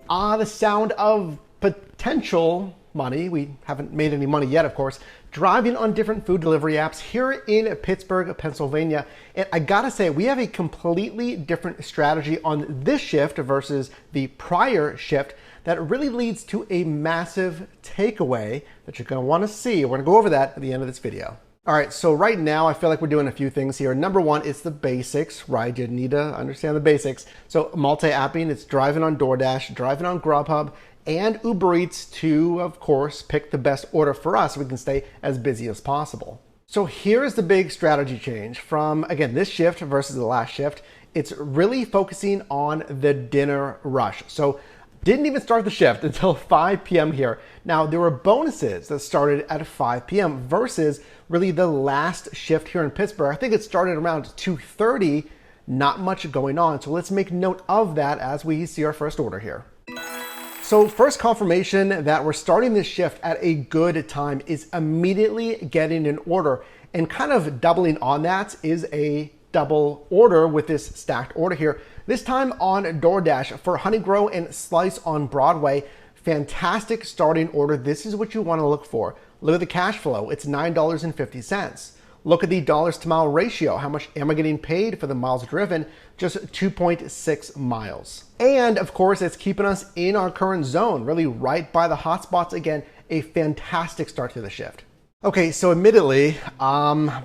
The sound of potential money. We haven't made any money yet, of course. Driving on different food delivery apps here in Pittsburgh, Pennsylvania. And I gotta say, we have a completely different strategy on this shift versus the prior shift that really leads to a massive takeaway that you're gonna wanna see. We're gonna go over that at the end of this video. All right, so right now I feel like we're doing a few things here. Number one, it's the basics, right? You need to understand the basics. So multi-apping, it's driving on DoorDash, driving on Grubhub, and Uber Eats to, of course, pick the best order for us so we can stay as busy as possible. So here's the big strategy change from, again, this shift versus the last shift. It's really focusing on the dinner rush. So didn't even start the shift until 5 p.m. here. Now, there were bonuses that started at 5 p.m. versus really the last shift here in Pittsburgh. I think it started around 2:30, not much going on. So let's make note of that as we see our first order here. So first confirmation that we're starting this shift at a good time is immediately getting an order, and kind of doubling on that is a double order with this stacked order here. This time on DoorDash for Honey Grow and Slice on Broadway. Fantastic starting order. This is what you want to look for. Look at the cash flow. It's $9.50. Look at the dollars to mile ratio. How much am I getting paid for the miles driven? Just 2.6 miles. And of course, it's keeping us in our current zone, really right by the hotspots. Again, a fantastic start to the shift. Okay, so admittedly,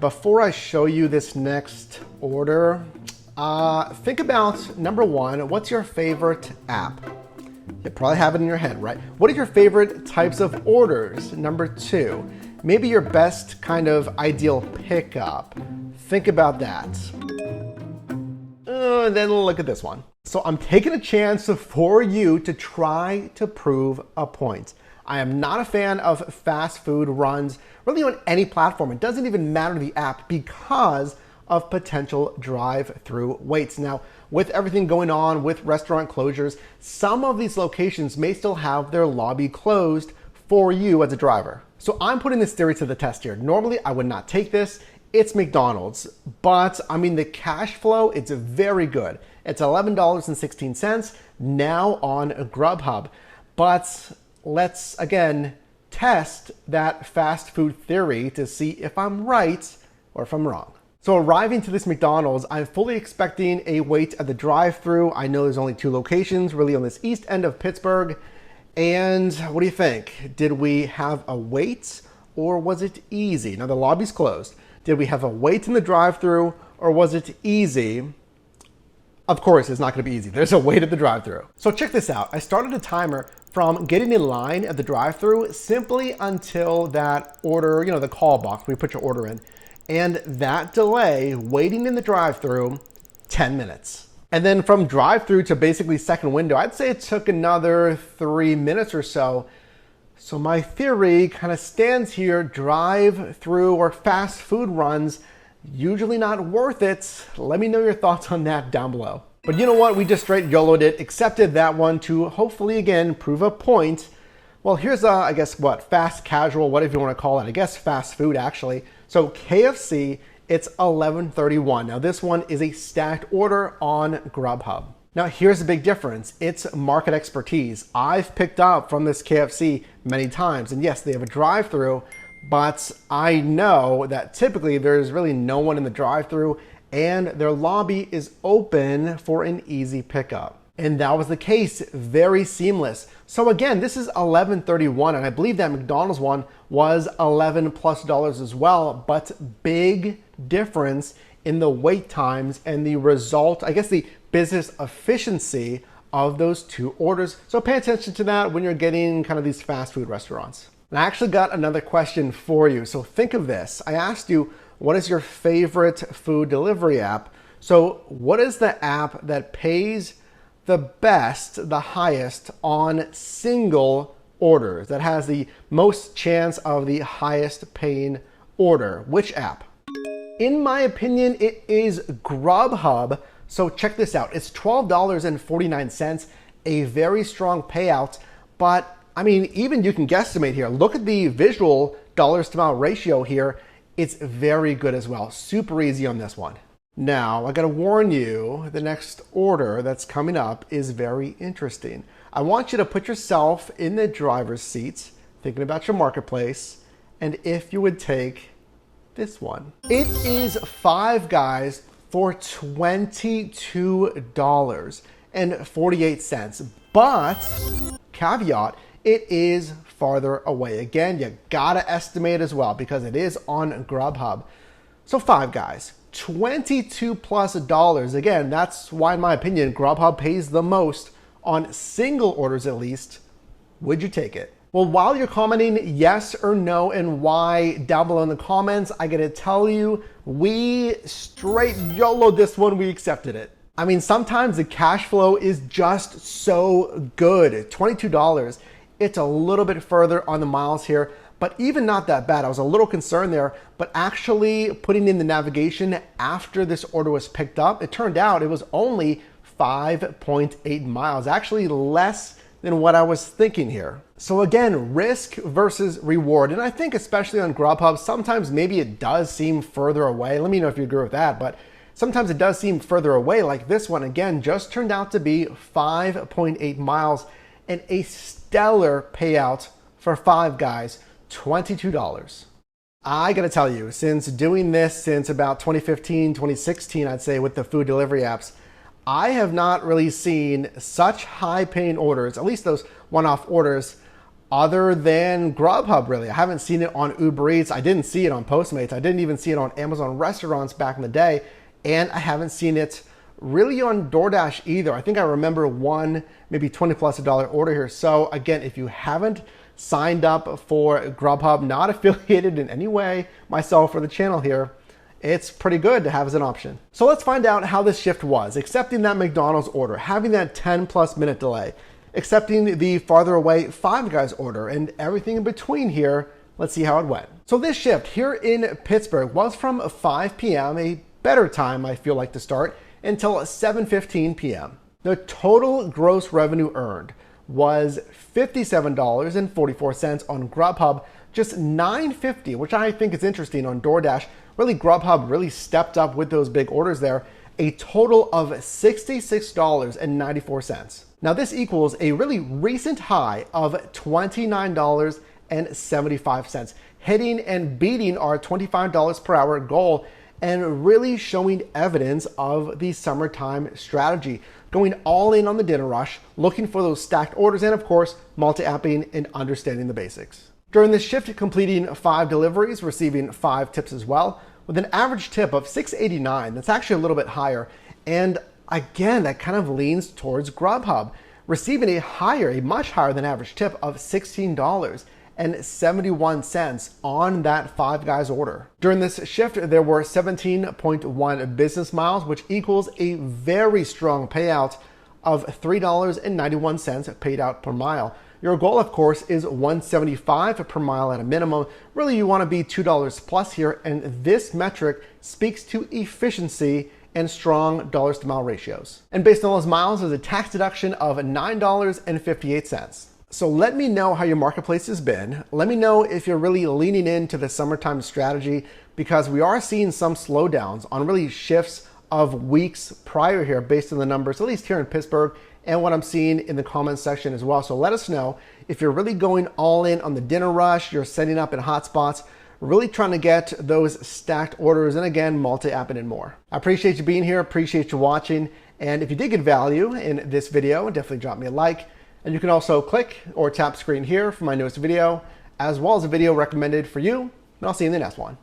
before I show you this next order, think about number one, what's your favorite app? You probably have it in your head, right? What are your favorite types of orders? Number two, maybe your best kind of ideal pickup. Think about that. And then look at this one. So I'm taking a chance for you to try to prove a point. I am not a fan of fast food runs, really on any platform. It doesn't even matter the app because of potential drive-through waits. Now, with everything going on with restaurant closures, some of these locations may still have their lobby closed for you as a driver. So I'm putting this theory to the test here. Normally, I would not take this. It's McDonald's, but I mean, the cash flow, it's very good. It's $11.16 now on Grubhub. But let's, again, test that fast food theory to see if I'm right or if I'm wrong. So arriving to this McDonald's, I'm fully expecting a wait at the drive-thru. I know there's only 2 locations really on this east end of Pittsburgh. And what do you think? Did we have a wait or was it easy? Now the lobby's closed. Did we have a wait in the drive-thru or was it easy? Of course, it's not gonna be easy. There's a wait at the drive-thru. So check this out. I started a timer from getting in line at the drive-thru simply until that order, the call box where you put your order in. And that delay, waiting in the drive-thru, 10 minutes. And then from drive-thru to basically second window, I'd say it took another 3 minutes or so. So my theory kind of stands here, drive-thru or fast food runs, usually not worth it. Let me know your thoughts on that down below. But you know what? We just straight YOLO'd it, accepted that one to hopefully, again, prove a point. Well, here's, I guess, fast casual, whatever you want to call it. I guess fast food, actually. So KFC, it's $11.31. Now, this one is a stacked order on Grubhub. Now, here's the big difference. It's market expertise. I've picked up from this KFC many times. And yes, they have a drive-thru, but I know that typically there's really no one in the drive-thru and their lobby is open for an easy pickup. And that was the case, very seamless. So again, this is $11.31, and I believe that McDonald's one was $11+ as well, but big difference in the wait times and the result, I guess the business efficiency of those 2 orders. So pay attention to that when you're getting kind of these fast food restaurants. And I actually got another question for you. So think of this. I asked you, what is your favorite food delivery app? So what is the app that pays the best, the highest on single orders, that has the most chance of the highest paying order? Which app? In my opinion, it is Grubhub. So check this out. It's $12.49, a very strong payout. But I mean, even you can guesstimate here. Look at the visual dollars to mile ratio here. It's very good as well. Super easy on this one. Now, I gotta warn you, the next order that's coming up is very interesting. I want you to put yourself in the driver's seat, thinking about your marketplace, and if you would take this one. It is Five Guys for $22.48. But, caveat, it is farther away. Again, you gotta estimate as well because it is on Grubhub. So Five Guys, $22+. Again, that's why, in my opinion, Grubhub pays the most on single orders at least. Would you take it? Well, while you're commenting yes or no and why down below in the comments, I gotta tell you, we straight YOLO'd this one, we accepted it. I mean, sometimes the cash flow is just so good. $22, it's a little bit further on the miles here, but even not that bad. I was a little concerned there, but actually putting in the navigation after this order was picked up, it turned out it was only 5.8 miles, actually less than what I was thinking here. So again, risk versus reward. And I think especially on Grubhub, sometimes maybe it does seem further away. Let me know if you agree with that, but sometimes it does seem further away. Like this one, again, just turned out to be 5.8 miles and a stellar payout for Five Guys, $22. I gotta tell you, since doing this since about 2015, 2016, I'd say with the food delivery apps, I have not really seen such high paying orders, at least those one-off orders, other than Grubhub really. I haven't seen it on Uber Eats. I didn't see it on Postmates. I didn't even see it on Amazon restaurants back in the day. And I haven't seen it really on DoorDash either. I think I remember one, maybe $20+ order here. So again, if you haven't signed up for Grubhub, not affiliated in any way, myself or the channel here, it's pretty good to have as an option. So let's find out how this shift was. Accepting that McDonald's order, having that 10+ minute delay, accepting the farther away Five Guys order, and everything in between here. Let's see how it went. So this shift here in Pittsburgh was from 5 p.m., a better time I feel like to start, until 7:15 p.m. The total gross revenue earned was $57.44 on Grubhub, just $9.50, which I think is interesting on DoorDash. Really, Grubhub really stepped up with those big orders there. A total of $66.94. Now this equals a really recent high of $29.75, hitting and beating our $25 per hour goal and really showing evidence of the summertime strategy. Going all in on the dinner rush, looking for those stacked orders, and of course, multi-apping and understanding the basics. During this shift, completing 5 deliveries, receiving 5 tips as well, with an average tip of $6.89. That's actually a little bit higher. And again, that kind of leans towards Grubhub, receiving a much higher than average tip of $16.71 on that Five Guys order. During this shift, there were 17.1 business miles, which equals a very strong payout of $3.91 paid out per mile. Your goal, of course, is $1.75 per mile at a minimum. Really, you want to be $2 plus here, and this metric speaks to efficiency and strong dollars to mile ratios. And based on those miles, there's a tax deduction of $9.58. So let me know how your marketplace has been. Let me know if you're really leaning into the summertime strategy, because we are seeing some slowdowns on really shifts of weeks prior here based on the numbers, at least here in Pittsburgh, and what I'm seeing in the comments section as well. So let us know if you're really going all in on the dinner rush, you're setting up in hotspots, really trying to get those stacked orders, and again, multi-apping and more. I appreciate you being here, appreciate you watching, and if you did get value in this video, definitely drop me a like. And you can also click or tap screen here for my newest video, as well as a video recommended for you, and I'll see you in the next one.